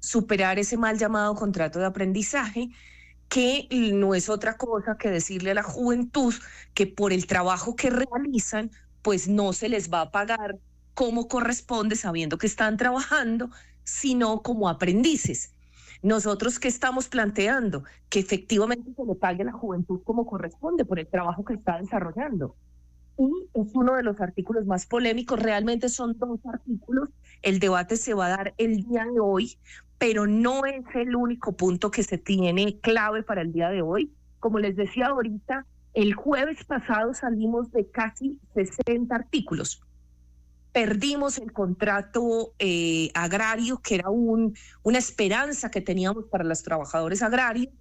superar ese mal llamado contrato de aprendizaje, que no es otra cosa que decirle a la juventud que por el trabajo que realizan, pues no se les va a pagar como corresponde, sabiendo que están trabajando, sino como aprendices. Nosotros, ¿qué estamos planteando? Que efectivamente se le pague a la juventud como corresponde por el trabajo que está desarrollando. Y es uno de los artículos más polémicos, realmente son 2 artículos, el debate se va a dar el día de hoy, pero no es el único punto que se tiene clave para el día de hoy. Como les decía ahorita, el jueves pasado salimos de casi 60 artículos. Perdimos el contrato agrario, que era una esperanza que teníamos para los trabajadores agrarios,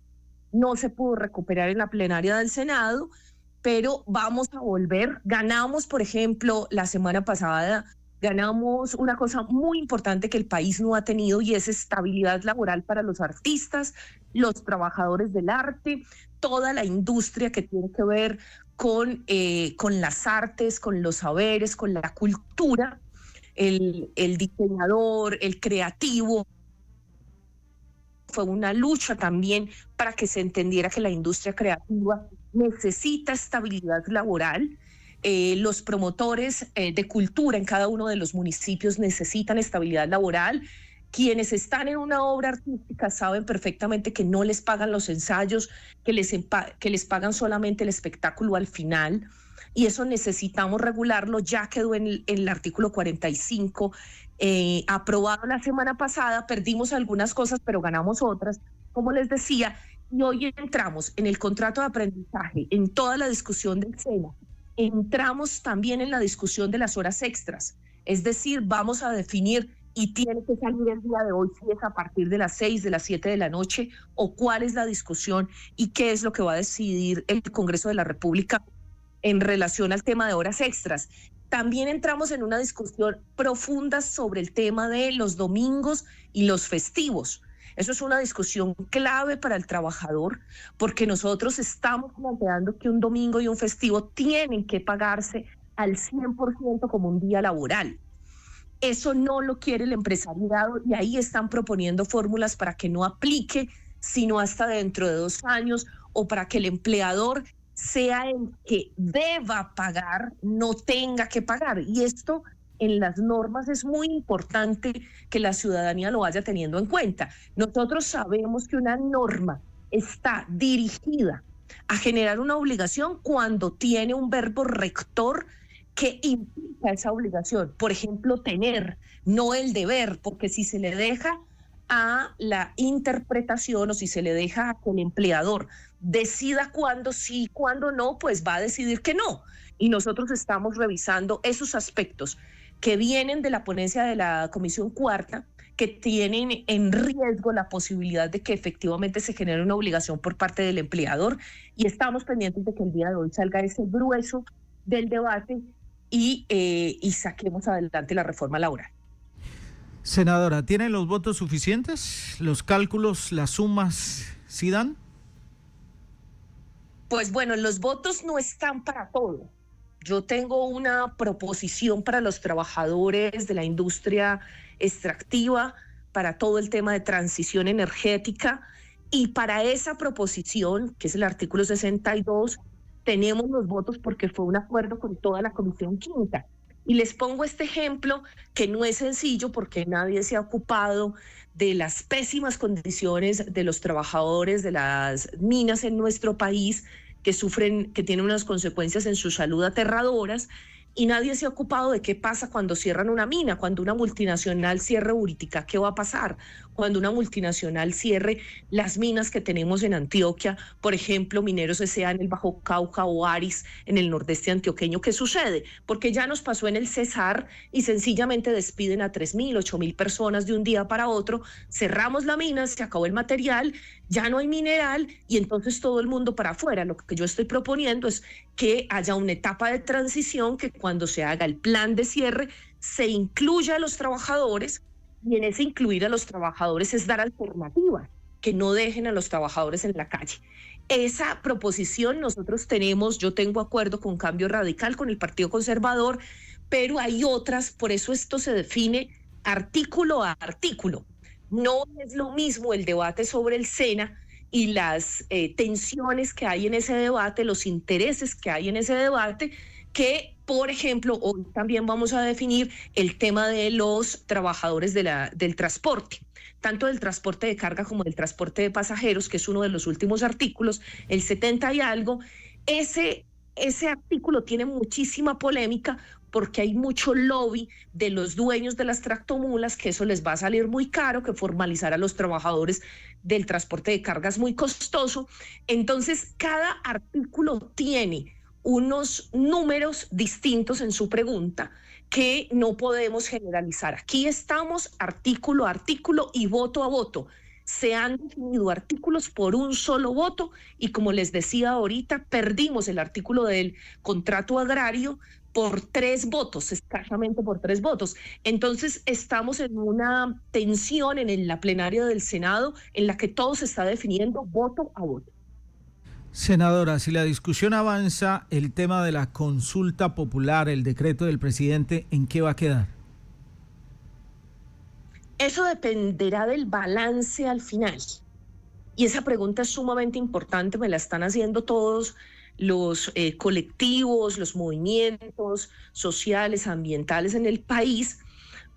no se pudo recuperar en la plenaria del Senado, pero vamos a volver. Ganamos, por ejemplo, la semana pasada, ganamos una cosa muy importante que el país no ha tenido y es estabilidad laboral para los artistas, los trabajadores del arte, toda la industria que tiene que ver con las artes, con los saberes, con la cultura, el diseñador, el creativo. Fue una lucha también para que se entendiera que la industria creativa necesita estabilidad laboral. Los promotores de cultura en cada uno de los municipios necesitan estabilidad laboral. Quienes están en una obra artística saben perfectamente que no les pagan los ensayos, que les pagan solamente el espectáculo al final. Y eso necesitamos regularlo. Ya quedó en el artículo 45 aprobado la semana pasada. Perdimos algunas cosas, pero ganamos otras, como les decía, y hoy entramos en el contrato de aprendizaje, en toda la discusión del SENA, entramos también en la discusión de las horas extras, es decir, vamos a definir, y tiene que salir el día de hoy, si es a partir de las 6, de las 7 de la noche, o cuál es la discusión y qué es lo que va a decidir el Congreso de la República en relación al tema de horas extras. También entramos en una discusión profunda sobre el tema de los domingos y los festivos. Eso es una discusión clave para el trabajador, porque nosotros estamos planteando que un domingo y un festivo tienen que pagarse al 100% como un día laboral. Eso no lo quiere el empresariado y ahí están proponiendo fórmulas para que no aplique, sino hasta dentro de 2 años, o para que el empleador sea el que deba pagar, no tenga que pagar. Y esto en las normas es muy importante que la ciudadanía lo vaya teniendo en cuenta. Nosotros sabemos que una norma está dirigida a generar una obligación cuando tiene un verbo rector que implica esa obligación. Por ejemplo, tener, no el deber, porque si se le deja a la interpretación o si se le deja a que el empleador decida cuándo sí, cuándo no, pues va a decidir que no. Y nosotros estamos revisando esos aspectos que vienen de la ponencia de la Comisión Cuarta, que tienen en riesgo la posibilidad de que efectivamente se genere una obligación por parte del empleador, y estamos pendientes de que el día de hoy salga ese grueso del debate y saquemos adelante la reforma laboral. Senadora, ¿tienen los votos suficientes? ¿Los cálculos, las sumas, sí dan? Pues bueno, los votos no están para todo. Yo tengo una proposición para los trabajadores de la industria extractiva, para todo el tema de transición energética, y para esa proposición, que es el artículo 62, tenemos los votos porque fue un acuerdo con toda la Comisión Quinta. Y les pongo este ejemplo que no es sencillo porque nadie se ha ocupado de las pésimas condiciones de los trabajadores de las minas en nuestro país, que sufren, que tienen unas consecuencias en su salud aterradoras, y nadie se ha ocupado de qué pasa cuando cierran una mina, cuando una multinacional cierre Buritica, ¿qué va a pasar? Cuando una multinacional cierre las minas que tenemos en Antioquia, por ejemplo, Mineros S.A. en el Bajo Cauca o Aris en el nordeste antioqueño, ¿qué sucede? Porque ya nos pasó en el Cesar y sencillamente despiden a 3.000, 8.000 personas de un día para otro, cerramos la mina, se acabó el material, ya no hay mineral y entonces todo el mundo para afuera. Lo que yo estoy proponiendo es que haya una etapa de transición, que cuando se haga el plan de cierre se incluya a los trabajadores, y en ese incluir a los trabajadores es dar alternativas, que no dejen a los trabajadores en la calle. Esa proposición nosotros tenemos, yo tengo acuerdo con Cambio Radical, con el Partido Conservador, pero hay otras, por eso esto se define artículo a artículo. No es lo mismo el debate sobre el SENA y las tensiones que hay en ese debate, los intereses que hay en ese debate, que, por ejemplo, hoy también vamos a definir el tema de los trabajadores del transporte, tanto del transporte de carga como del transporte de pasajeros, que es uno de los últimos artículos, el 70 y algo. Ese artículo tiene muchísima polémica porque hay mucho lobby de los dueños de las tractomulas, que eso les va a salir muy caro, que formalizar a los trabajadores del transporte de carga es muy costoso. Entonces, cada artículo tiene unos números distintos en su pregunta que no podemos generalizar. Aquí estamos artículo a artículo y voto a voto. Se han definido artículos por un solo voto y, como les decía ahorita, perdimos el artículo del contrato agrario por 3 votos, escasamente por 3 votos. Entonces estamos en una tensión en la plenaria del Senado en la que todo se está definiendo voto a voto. Senadora, si la discusión avanza, el tema de la consulta popular, el decreto del presidente, ¿en qué va a quedar? Eso dependerá del balance al final. Y esa pregunta es sumamente importante, me la están haciendo todos los colectivos, los movimientos sociales, ambientales en el país,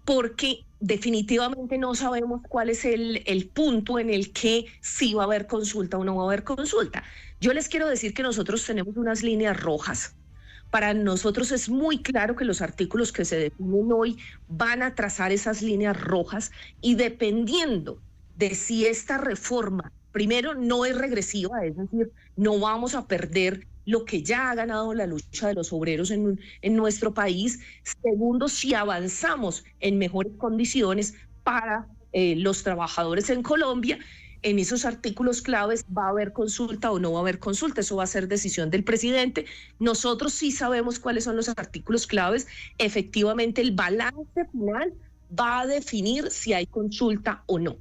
porque definitivamente no sabemos cuál es el punto en el que sí va a haber consulta o no va a haber consulta. Yo les quiero decir que nosotros tenemos unas líneas rojas. Para nosotros es muy claro que los artículos que se definen hoy van a trazar esas líneas rojas y dependiendo de si esta reforma, primero, no es regresiva, es decir, no vamos a perder lo que ya ha ganado la lucha de los obreros en nuestro país. Segundo, si avanzamos en mejores condiciones para los trabajadores en Colombia, en esos artículos claves va a haber consulta o no va a haber consulta, eso va a ser decisión del presidente. Nosotros sí sabemos cuáles son los artículos claves, efectivamente el balance final va a definir si hay consulta o no.